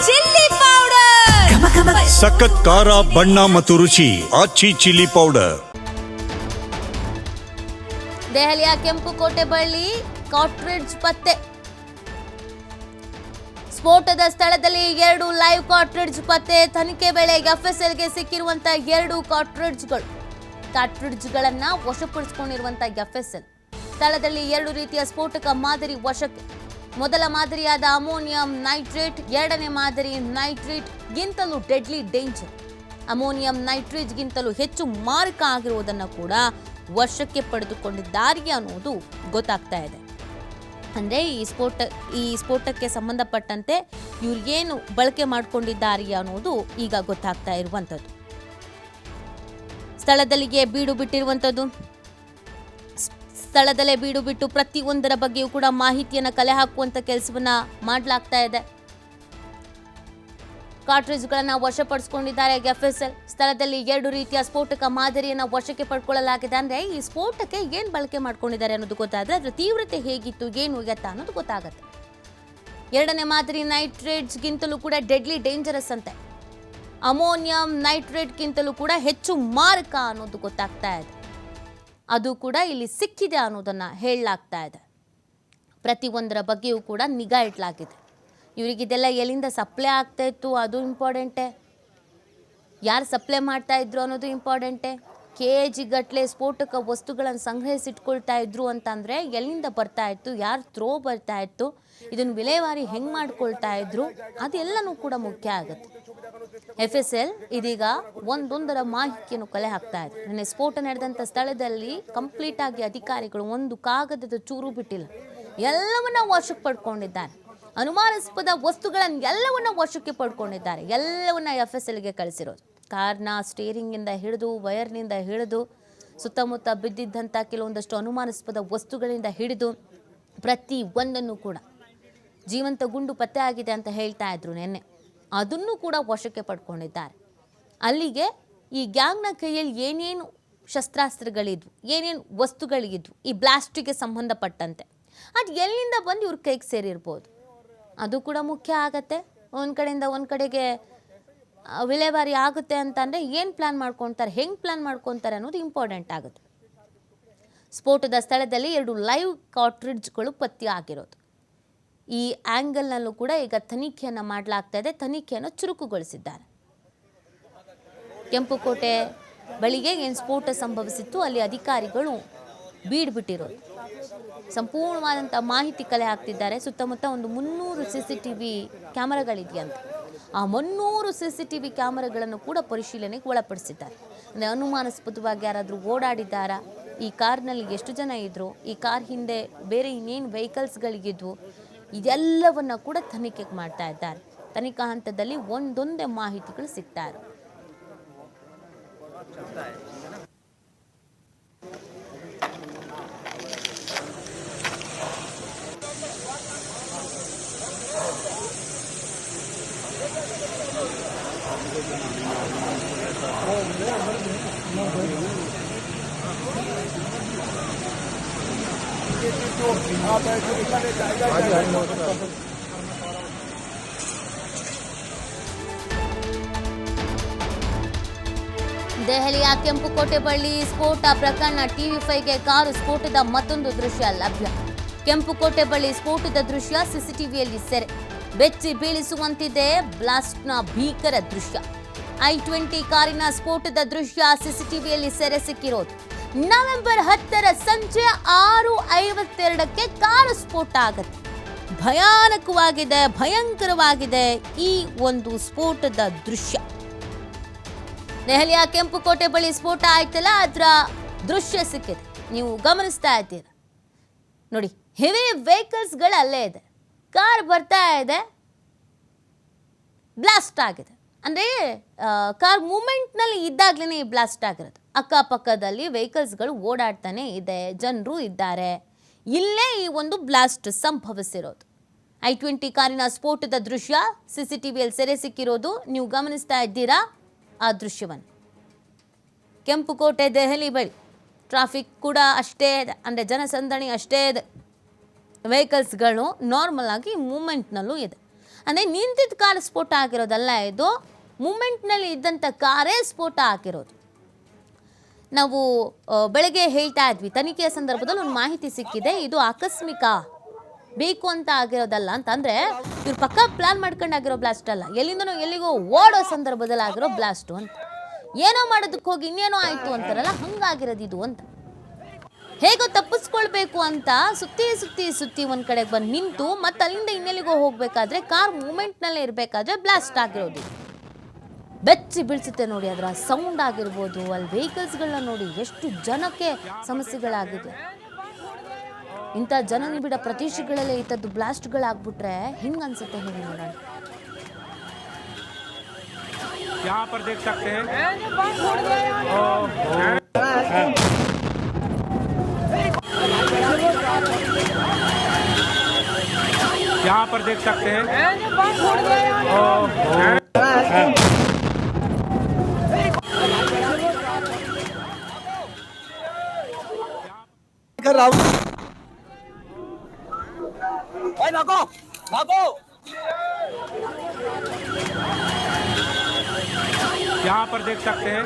Chilli powder, ಸಖತ್ ಖಾರ, ಬಣ್ಣ ಮತ್ತು ರುಚಿ. ಆಚಿ ಚಿಲ್ಲಿ ಪೌಡರ್. ದೆಹಲಿಯ ಕೆಂಪುಕೋಟೆ ಬಳಿ ಕಾಟ್ರೇಜ್ ಪತ್ತೆ. ಸ್ಫೋಟದ ಸ್ಥಳದಲ್ಲಿ 2 ಲೈವ್ ಕಾಟ್ರೇಜ್ ಪತ್ತೆ. ತನಿಖೆ ವೇಳೆ ಎಫ್ಎಸ್ಎಲ್ಗೆ ಸಿಕ್ಕಿರುವಂತಹ 2 ಕಾಟ್ರೇಜ್ಗಳನ್ನ ವಶಪಡಿಸಿಕೊಂಡಿರುವಂತಹ ಎಫ್ಎಸ್ಎಲ್ ಸ್ಥಳದಲ್ಲಿ 2 ರೀತಿಯ ಸ್ಫೋಟಕ ಮಾದರಿ ವಶಕ್ಕೆ. ಮೊದಲ ಮಾದರಿಯಾದ ಅಮೋನಿಯಂ ನೈಟ್ರೇಟ್, ಎರಡನೇ ಮಾದರಿ ನೈಟ್ರೇಟ್ ಗಿಂತಲೂ ಡೆಡ್ಲಿ ಡೇಂಜರ್. ಅಮೋನಿಯಂ ನೈಟ್ರೇಟ್ಗಿಂತಲೂ ಹೆಚ್ಚು ಮಾರಕ ಆಗಿರುವುದನ್ನು ಕೂಡ ವಶಕ್ಕೆ ಪಡೆದುಕೊಂಡಿದ್ದಾರೆ ಅನ್ನೋದು ಗೊತ್ತಾಗ್ತಾ ಇದೆ. ಅಂದರೆ ಈ ಸ್ಫೋಟಕ್ಕೆ ಸಂಬಂಧಪಟ್ಟಂತೆ ಇವ್ರು ಏನು ಬಳಕೆ ಮಾಡಿಕೊಂಡಿದ್ದಾರೆ ಅನ್ನೋದು ಈಗ ಗೊತ್ತಾಗ್ತಾ ಇರುವಂಥದ್ದು. ಸ್ಥಳದಲ್ಲಿಗೆ ಬೀಡು ಬಿಟ್ಟಿರುವಂಥದ್ದು. ಸ್ಥಳದಲ್ಲೇ ಬೀಡು ಬಿಟ್ಟು ಪ್ರತಿಯೊಂದರ ಬಗ್ಗೆಯೂ ಕೂಡ ಮಾಹಿತಿಯನ್ನು ಕಲೆ ಹಾಕುವಂಥ ಕೆಲಸವನ್ನ ಮಾಡಲಾಗ್ತಾ ಇದೆ. ಕಾಟ್ರೇಜ್ಗಳನ್ನು ವಶಪಡಿಸಿಕೊಂಡಿದ್ದಾರೆ ಎಫ್ಎಸ್ಎಲ್. ಸ್ಥಳದಲ್ಲಿ 2 ರೀತಿಯ ಸ್ಫೋಟಕ ಮಾದರಿಯನ್ನು ವಶಕ್ಕೆ ಪಡ್ಕೊಳ್ಳಲಾಗಿದೆ. ಅಂದರೆ ಈ ಸ್ಫೋಟಕ್ಕೆ ಏನು ಬಳಕೆ ಮಾಡ್ಕೊಂಡಿದ್ದಾರೆ ಅನ್ನೋದು ಗೊತ್ತಾದರೆ ಅದರ ತೀವ್ರತೆ ಹೇಗಿತ್ತು, ಏನು ಎತ್ತ ಅನ್ನೋದು ಗೊತ್ತಾಗುತ್ತೆ. ಎರಡನೇ ಮಾದರಿ ನೈಟ್ರೇಟ್ಸ್ಗಿಂತಲೂ ಕೂಡ ಡೆಡ್ಲಿ ಡೇಂಜರಸ್ ಅಂತೆ. ಅಮೋನಿಯಂ ನೈಟ್ರೇಟ್ಗಿಂತಲೂ ಕೂಡ ಹೆಚ್ಚು ಮಾರಕ ಅನ್ನೋದು ಗೊತ್ತಾಗ್ತಾ ಇದೆ. ಅದು ಕೂಡ ಇಲ್ಲಿ ಸಿಕ್ಕಿದೆ ಅನ್ನೋದನ್ನು ಹೇಳಲಾಗ್ತಾ ಇದೆ. ಪ್ರತಿಯೊಂದರ ಬಗ್ಗೆಯೂ ಕೂಡ ನಿಗಾ ಇಡಲಾಗಿದೆ. ಇವರಿಗಿದೆಲ್ಲ ಎಲ್ಲಿಂದ ಸಪ್ಲೈ ಆಗ್ತಾ ಇತ್ತು ಅದು ಇಂಪಾರ್ಟೆಂಟೇ, ಯಾರು ಸಪ್ಲೈ ಮಾಡ್ತಾ ಇದ್ರು ಅನ್ನೋದು ಇಂಪಾರ್ಟೆಂಟೇ. KG ಗಟ್ಟಲೆ ಸ್ಫೋಟಕ ವಸ್ತುಗಳನ್ನು ಸಂಗ್ರಹಿಸಿಟ್ಕೊಳ್ತಾ ಇದ್ರು ಅಂತಂದರೆ ಎಲ್ಲಿಂದ ಬರ್ತಾ ಇತ್ತು, ಯಾರು ಥ್ರೋ ಬರ್ತಾ ಇತ್ತು, ಇದನ್ನು ವಿಲೇವಾರಿ ಹೆಂಗೆ ಮಾಡ್ಕೊಳ್ತಾ ಇದ್ರು, ಅದೆಲ್ಲನೂ ಕೂಡ ಮುಖ್ಯ ಆಗುತ್ತೆ. ಎಫ್ಎಸ್ಎಲ್ ಇದೀಗ ಒಂದೊಂದರ ಮಾಹಿತಿಯನ್ನು ಕಲೆ ಹಾಕ್ತಾ ಇದೆ. ನಿನ್ನೆ ಸ್ಫೋಟ ನಡೆದಂಥ ಸ್ಥಳದಲ್ಲಿ ಕಂಪ್ಲೀಟ್ ಆಗಿ ಅಧಿಕಾರಿಗಳು ಒಂದು ಕಾಗದದ ಚೂರು ಬಿಟ್ಟಿಲ್ಲ, ಎಲ್ಲವನ್ನ ವಶಕ್ಕೆ ಪಡ್ಕೊಂಡಿದ್ದಾರೆ. ಅನುಮಾನಾಸ್ಪದ ವಸ್ತುಗಳನ್ನು ಎಲ್ಲವನ್ನ ವಶಕ್ಕೆ ಪಡ್ಕೊಂಡಿದ್ದಾರೆ. ಎಲ್ಲವನ್ನ ಎಫ್ಎಸ್ಎಲ್ಗೆ ಕಳಿಸಿರೋದು. ಕಾರ್ನ ಸ್ಟೇರಿಂಗಿಂದ ಹಿಡಿದು ವೈರ್ನಿಂದ ಹಿಡಿದು ಸುತ್ತಮುತ್ತ ಬಿದ್ದಿದ್ದಂಥ ಕೆಲವೊಂದಷ್ಟು ಅನುಮಾನಾಸ್ಪದ ವಸ್ತುಗಳಿಂದ ಹಿಡಿದು ಪ್ರತಿ ಒಂದನ್ನು ಕೂಡ ಜೀವಂತ ಗುಂಡು ಪತ್ತೆ ಆಗಿದೆ ಅಂತ ಹೇಳ್ತಾ ಇದ್ರು ನಿನ್ನೆ. ಅದನ್ನು ಕೂಡ ವಶಕ್ಕೆ ಪಡ್ಕೊಂಡಿದ್ದಾರೆ. ಅಲ್ಲಿಗೆ ಈ ಗ್ಯಾಂಗ್ನ ಕೈಯಲ್ಲಿ ಏನೇನು ಶಸ್ತ್ರಾಸ್ತ್ರಗಳಿದ್ವು, ಏನೇನು ವಸ್ತುಗಳಿದ್ವು ಈ ಬ್ಲಾಸ್ಟಿಗೆ ಸಂಬಂಧಪಟ್ಟಂತೆ, ಅದು ಎಲ್ಲಿಂದ ಬಂದು ಇವ್ರ ಕೈಗೆ ಸೇರಿರ್ಬೋದು ಅದು ಕೂಡ ಮುಖ್ಯ ಆಗತ್ತೆ. ಒಂದು ಕಡೆಯಿಂದ ಒಂದು ಕಡೆಗೆ ವಿಲೇವಾರಿ ಆಗುತ್ತೆ ಅಂತಂದರೆ ಏನು ಪ್ಲ್ಯಾನ್ ಮಾಡ್ಕೊತಾರೆ, ಹೆಂಗೆ ಪ್ಲ್ಯಾನ್ ಮಾಡ್ಕೊತಾರೆ ಅನ್ನೋದು ಇಂಪಾರ್ಟೆಂಟ್ ಆಗುತ್ತೆ. ಸ್ಫೋಟದ ಸ್ಥಳದಲ್ಲಿ 2 ಲೈವ್ ಕಾಟ್ರೇಜ್ಗಳು ಪತ್ತೆ ಆಗಿರೋದು. ಈ ಆ್ಯಂಗಲ್ನಲ್ಲೂ ಕೂಡ ಈಗ ತನಿಖೆಯನ್ನು ಮಾಡಲಾಗ್ತಾ ಇದೆ. ತನಿಖೆಯನ್ನು ಚುರುಕುಗೊಳಿಸಿದ್ದಾರೆ. ಕೆಂಪುಕೋಟೆ ಬಳಿಗೆ ಏನು ಸ್ಫೋಟ ಸಂಭವಿಸಿತ್ತು ಅಲ್ಲಿ ಅಧಿಕಾರಿಗಳು ಬೀಡು ಬಿಟ್ಟಿರೋದು. ಸಂಪೂರ್ಣವಾದಂಥ ಮಾಹಿತಿ ಕಲೆ ಹಾಕ್ತಿದ್ದಾರೆ. ಸುತ್ತಮುತ್ತ ಒಂದು 300 CCTV ಕ್ಯಾಮರಾಗಳಿದೆಯಂತೆ. ಆ 300 CCTV ಕ್ಯಾಮರಾಗಳನ್ನು ಕೂಡ ಪರಿಶೀಲನೆಗೆ ಒಳಪಡಿಸಿದ್ದಾರೆ. ಅಂದರೆ ಅನುಮಾನಾಸ್ಪದವಾಗಿ ಯಾರಾದರೂ ಓಡಾಡಿದ್ದಾರಾ, ಈ ಕಾರ್ನಲ್ಲಿ ಎಷ್ಟು ಜನ ಇದ್ದರು, ಈ ಕಾರ್ ಹಿಂದೆ ಬೇರೆ ಇನ್ನೇನು ವೆಹಿಕಲ್ಸ್ಗಳಿಗಿದ್ವು, ಇದೆಲ್ಲವನ್ನ ಕೂಡ ತನಿಖೆಗೆ ಮಾಡ್ತಾ ಇದ್ದಾರೆ. ತನಿಖಾ ಹಂತದಲ್ಲಿ ಒಂದೊಂದೇ ಮಾಹಿತಿಗಳು ಸಿಗ್ತಾರೆ. ದೆಹಲಿಯ ಕೆಂಪುಕೋಟೆ ಬಳಿ ಸ್ಫೋಟ ಪ್ರಕರಣ. TV5ಗೆ ಕಾರು ಸ್ಫೋಟದ ಮತ್ತೊಂದು ದೃಶ್ಯ ಲಭ್ಯ. ಕೆಂಪುಕೋಟೆ ಬಳಿ ಸ್ಫೋಟದ ದೃಶ್ಯ CCTVಯಲ್ಲಿ ಸೆರೆ. ಬೆಚ್ಚಿ ಬೀಳಿಸುವಂತಿದೆ ಬ್ಲಾಸ್ಟ್ನ ಭೀಕರ ದೃಶ್ಯ. I-20 ಕಾರಿನ ಸ್ಫೋಟದ ದೃಶ್ಯ CCTVಯಲ್ಲಿ ಸೆರೆ ಸಿಕ್ಕಿರೋದು. ನವೆಂಬರ್ 10ರ ಸಂಜೆ 6:52ಕ್ಕೆ ಕಾರು ಸ್ಫೋಟ ಆಗುತ್ತೆ. ಭಯಾನಕವಾಗಿದೆ, ಭಯಂಕರವಾಗಿದೆ ಈ ಒಂದು ಸ್ಫೋಟದ ದೃಶ್ಯ. ದೆಹಲಿಯ ಕೆಂಪುಕೋಟೆ ಬಳಿ ಸ್ಫೋಟ ಆಯ್ತಲ್ಲ, ಅದರ ದೃಶ್ಯ ಸಿಕ್ಕಿದೆ. ನೀವು ಗಮನಿಸ್ತಾ ಇದ್ದೀರಾ ನೋಡಿ, ಹೆವಿ ವೆಹಿಕಲ್ಸ್ಗಳು ಅಲ್ಲೇ ಇದೆ. ಕಾರ್ ಬರ್ತಾ ಇದೆ, ಬ್ಲಾಸ್ಟ್ ಆಗಿದೆ. ಅಂದರೆ ಕಾರ್ ಮೂಮೆಂಟ್ನಲ್ಲಿ ಇದ್ದಾಗಲೇ ಈ ಬ್ಲಾಸ್ಟ್ ಆಗಿರೋದು. ಅಕ್ಕಪಕ್ಕದಲ್ಲಿ ವೆಹಿಕಲ್ಸ್ಗಳು ಓಡಾಡ್ತಾನೆ ಇದೆ, ಜನರು ಇದ್ದಾರೆ. ಇಲ್ಲೇ ಈ ಒಂದು ಬ್ಲಾಸ್ಟ್ ಸಂಭವಿಸಿರೋದು. I-20 ಕಾರಿನ ಸ್ಫೋಟದ ದೃಶ್ಯ CCTVಯಲ್ಲಿ ಸೆರೆ ಸಿಕ್ಕಿರೋದು ನೀವು ಗಮನಿಸ್ತಾ ಇದ್ದೀರಾ ಆ ದೃಶ್ಯವನ್ನು. ಕೆಂಪುಕೋಟೆ ದೆಹಲಿ ಬಳಿ ಟ್ರಾಫಿಕ್ ಕೂಡ ಅಷ್ಟೇ ಇದೆ, ಅಂದರೆ ಜನಸಂದಣಿ ಅಷ್ಟೇ ಇದೆ. ವೆಹಿಕಲ್ಸ್ಗಳು ನಾರ್ಮಲ್ ಆಗಿ ಮೂಮೆಂಟ್ನಲ್ಲೂ ಇದೆ. ಅಂದರೆ ನಿಂತಿದ್ದ ಕಾರ್ ಸ್ಫೋಟ ಆಗಿರೋದಲ್ಲ, ಇದು ಮೂಮೆಂಟ್ನಲ್ಲಿ ಇದ್ದಂಥ ಕಾರೇ ಸ್ಫೋಟ ಆಗಿರೋದು. ನಾವು ಬೆಳಗ್ಗೆ ಹೇಳ್ತಾ ಇದ್ವಿ, ತನಿಖೆಯ ಸಂದರ್ಭದಲ್ಲಿ ಒಂದು ಮಾಹಿತಿ ಸಿಕ್ಕಿದೆ, ಇದು ಆಕಸ್ಮಿಕ, ಬೇಕು ಅಂತ ಆಗಿರೋದಲ್ಲ ಅಂತ. ಅಂದರೆ ಇವ್ರು ಪಕ್ಕ ಪ್ಲಾನ್ ಮಾಡ್ಕೊಂಡಾಗಿರೋ ಬ್ಲಾಸ್ಟ್ ಅಲ್ಲ, ಎಲ್ಲಿಂದನೋ ಎಲ್ಲಿಗೋ ಓಡೋ ಸಂದರ್ಭದಲ್ಲಿ ಆಗಿರೋ ಬ್ಲಾಸ್ಟು ಅಂತ. ಏನೋ ಮಾಡೋದಕ್ಕೆ ಹೋಗಿ ಇನ್ನೇನೋ ಆಯಿತು ಅಂತಾರಲ್ಲ, ಹಂಗಾಗಿರೋದು ಇದು ಅಂತ. ಹೇಗೋ ತಪ್ಪಿಸ್ಕೊಳ್ಬೇಕು ಅಂತ ಸುತ್ತಿ ಸುತ್ತಿ ಸುತ್ತಿ ಒಂದು ಕಡೆಗೆ ಬಂದು ನಿಂತು ಮತ್ತೆ ಅಲ್ಲಿಂದ ಇನ್ನೆಲ್ಲಿಗೋ ಹೋಗಬೇಕಾದ್ರೆ ಕಾರ್ ಮೂಮೆಂಟ್ನಲ್ಲೇ ಇರಬೇಕಾದ್ರೆ ಬ್ಲಾಸ್ಟ್ ಆಗಿರೋದು. ಬೆಚ್ಚಿ ಬೀಳ್ಸುತ್ತೆ ನೋಡಿ, ಅದರ ಸೌಂಡ್ ಆಗಿರ್ಬೋದು, ಅಲ್ಲಿ ವೆಹಿಕಲ್ಸ್ಗಳನ್ನ ನೋಡಿ, ಎಷ್ಟು ಜನಕ್ಕೆ ಸಮಸ್ಯೆಗಳಾಗಿದೆ. ಇಂಥ ಜನನಿಬಿಡ ಪ್ರದೇಶಗಳಲ್ಲೇ ಇಂಥದ್ದು ಬ್ಲಾಸ್ಟ್ಗಳಾಗ್ಬಿಟ್ರೆ ಹಿಂಗೆ ಅನ್ಸುತ್ತೆ ಹೇಳಿ ನೋಡೋಣ. यहाँ पर देख सकते हैं, यहाँ पर देख सकते हैं, भागो भागो। यहाँ पर देख सकते हैं,